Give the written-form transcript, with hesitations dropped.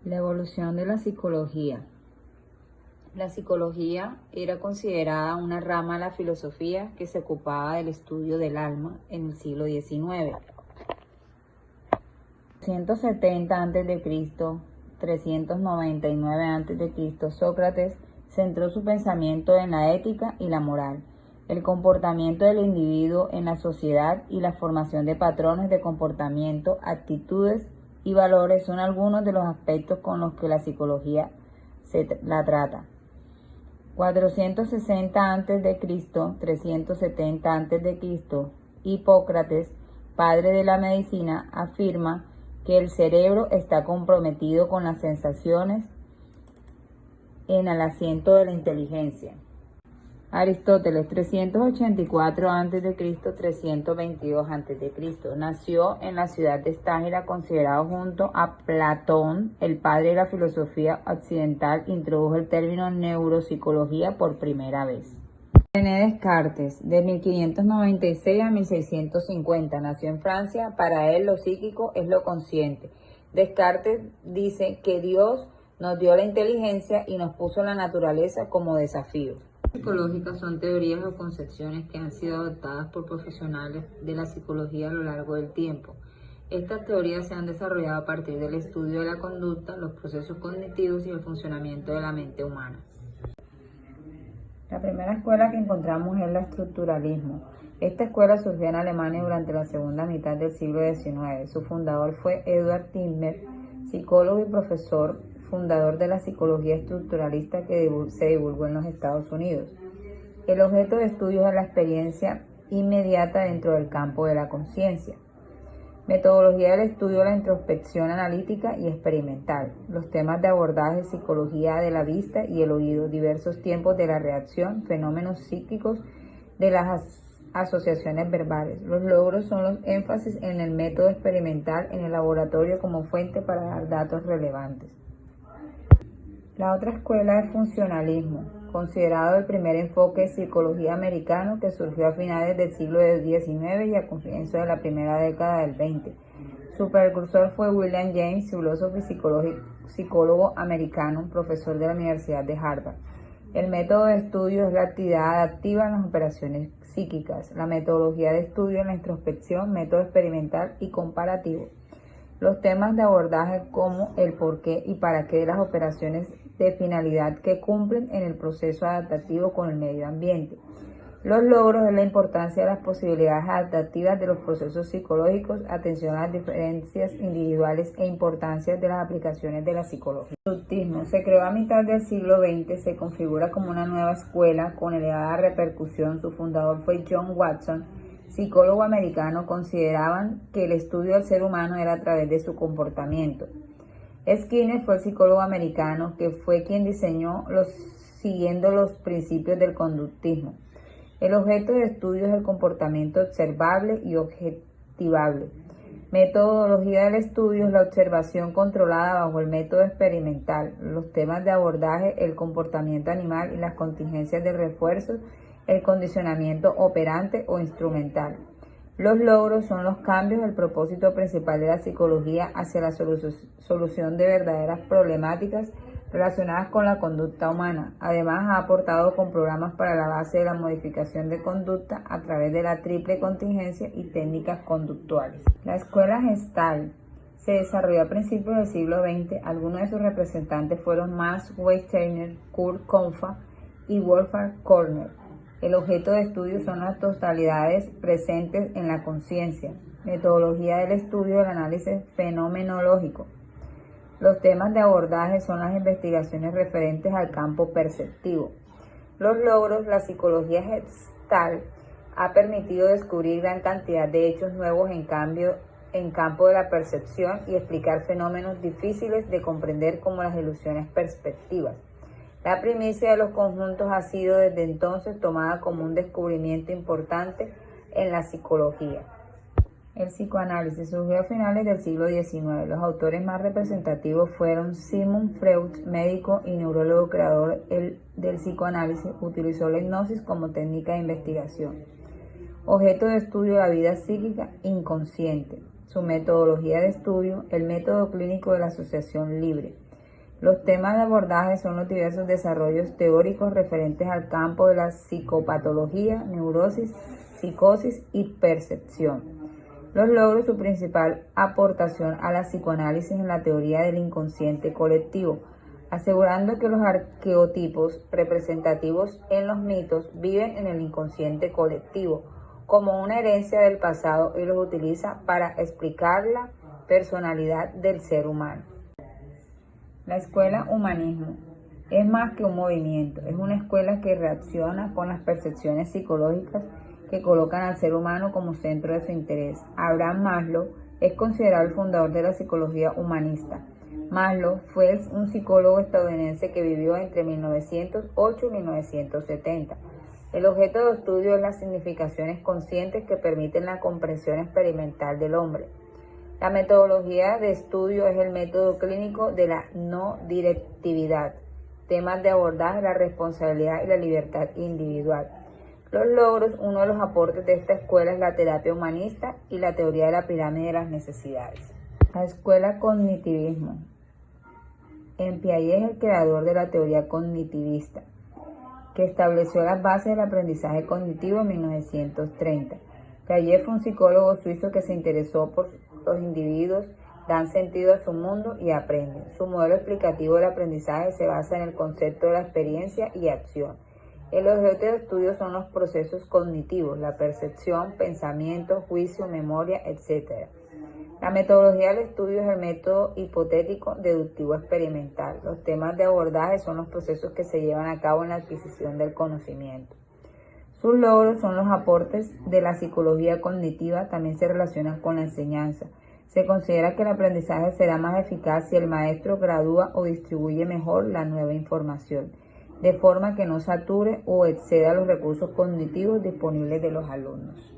La evolución de la psicología. La psicología era considerada una rama de la filosofía que se ocupaba del estudio del alma en el siglo XIX. 170 a.C., 399 a.C., Sócrates centró su pensamiento en la ética y la moral, el comportamiento del individuo en la sociedad y la formación de patrones de comportamiento, actitudes y valores son algunos de los aspectos con los que la psicología la trata. 460 a.C., 370 a.C., Hipócrates, padre de la medicina, afirma que el cerebro está comprometido con las sensaciones en el asiento de la inteligencia. Aristóteles, 384 a.C., 322 a.C., nació en la ciudad de Estágira, considerado junto a Platón el padre de la filosofía occidental. Introdujo el término neuropsicología por primera vez. René Descartes, de 1596 a 1650, nació en Francia. Para él lo psíquico es lo consciente. Descartes dice que Dios nos dio la inteligencia y nos puso la naturaleza como desafío. Psicológicas son teorías o concepciones que han sido adoptadas por profesionales de la psicología a lo largo del tiempo. Estas teorías se han desarrollado a partir del estudio de la conducta, los procesos cognitivos y el funcionamiento de la mente humana. La primera escuela que encontramos es el estructuralismo. Esta escuela surgió en Alemania durante la segunda mitad del siglo XIX. Su fundador fue Eduard Timmer, psicólogo y profesor fundador de la psicología estructuralista que se divulgó en los Estados Unidos. El objeto de estudio es la experiencia inmediata dentro del campo de la conciencia. Metodología del estudio, la introspección analítica y experimental. Los temas de abordaje, psicología de la vista y el oído, diversos tiempos de la reacción, fenómenos psíquicos de las asociaciones verbales. Los logros son los énfasis en el método experimental en el laboratorio como fuente para dar datos relevantes. La otra escuela es funcionalismo, considerado el primer enfoque de psicología americano que surgió a finales del siglo XIX y a comienzos de la primera década del XX. Su precursor fue William James, filósofo y psicólogo americano, profesor de la Universidad de Harvard. El método de estudio es la actividad adaptiva en las operaciones psíquicas, la metodología de estudio en la introspección, método experimental y comparativo. Los temas de abordaje como el porqué y para qué de las operaciones de finalidad que cumplen en el proceso adaptativo con el medio ambiente. Los logros es la importancia de las posibilidades adaptativas de los procesos psicológicos, atención a las diferencias individuales e importancia de las aplicaciones de la psicología. El conductismo se creó a mitad del siglo XX, se configura como una nueva escuela con elevada repercusión. Su fundador fue John Watson, psicólogo americano. Consideraban que el estudio del ser humano era a través de su comportamiento. Skinner fue el psicólogo americano que fue quien diseñó siguiendo los principios del conductismo. El objeto de estudio es el comportamiento observable y objetivable. Metodología del estudio es la observación controlada bajo el método experimental. Los temas de abordaje, el comportamiento animal y las contingencias de refuerzo, el condicionamiento operante o instrumental. Los logros son los cambios, el propósito principal de la psicología hacia la solución de verdaderas problemáticas relacionadas con la conducta humana. Además, ha aportado con programas para la base de la modificación de conducta a través de la triple contingencia y técnicas conductuales. La escuela Gestalt se desarrolló a principios del siglo XX. Algunos de sus representantes fueron Max Westerner, Kurt Konfa y Wolfgang Körner. El objeto de estudio son las totalidades presentes en la conciencia. Metodología del estudio del análisis fenomenológico. Los temas de abordaje son las investigaciones referentes al campo perceptivo. Los logros, la psicología Gestalt ha permitido descubrir gran cantidad de hechos nuevos en campo de la percepción y explicar fenómenos difíciles de comprender como las ilusiones perspectivas. La primicia de los conjuntos ha sido desde entonces tomada como un descubrimiento importante en la psicología. El psicoanálisis surgió a finales del siglo XIX. Los autores más representativos fueron Sigmund Freud, médico y neurólogo creador del psicoanálisis. Utilizó la hipnosis como técnica de investigación. Objeto de estudio: la vida psíquica inconsciente. Su metodología de estudio: el método clínico de la asociación libre. Los temas de abordaje son los diversos desarrollos teóricos referentes al campo de la psicopatología, neurosis, psicosis y percepción. Los logros, su principal aportación a la psicoanálisis en la teoría del inconsciente colectivo, asegurando que los arqueotipos representativos en los mitos viven en el inconsciente colectivo como una herencia del pasado y los utiliza para explicar la personalidad del ser humano. La escuela humanismo es más que un movimiento, es una escuela que reacciona con las percepciones psicológicas que colocan al ser humano como centro de su interés. Abraham Maslow es considerado el fundador de la psicología humanista. Maslow fue un psicólogo estadounidense que vivió entre 1908 y 1970. El objeto de estudio es las significaciones conscientes que permiten la comprensión experimental del hombre. La metodología de estudio es el método clínico de la no directividad. Temas de abordaje: la responsabilidad y la libertad individual. Los logros: uno de los aportes de esta escuela es la terapia humanista y la teoría de la pirámide de las necesidades. La escuela cognitivismo. Piaget es el creador de la teoría cognitivista, que estableció las bases del aprendizaje cognitivo en 1930. Piaget fue un psicólogo suizo que se interesó por los individuos, dan sentido a su mundo y aprenden. Su modelo explicativo del aprendizaje se basa en el concepto de la experiencia y acción. El objeto de estudio son los procesos cognitivos, la percepción, pensamiento, juicio, memoria, etc. La metodología del estudio es el método hipotético deductivo experimental. Los temas de abordaje son los procesos que se llevan a cabo en la adquisición del conocimiento. Sus logros son los aportes de la psicología cognitiva, también se relacionan con la enseñanza. Se considera que el aprendizaje será más eficaz si el maestro gradúa o distribuye mejor la nueva información, de forma que no sature o exceda los recursos cognitivos disponibles de los alumnos.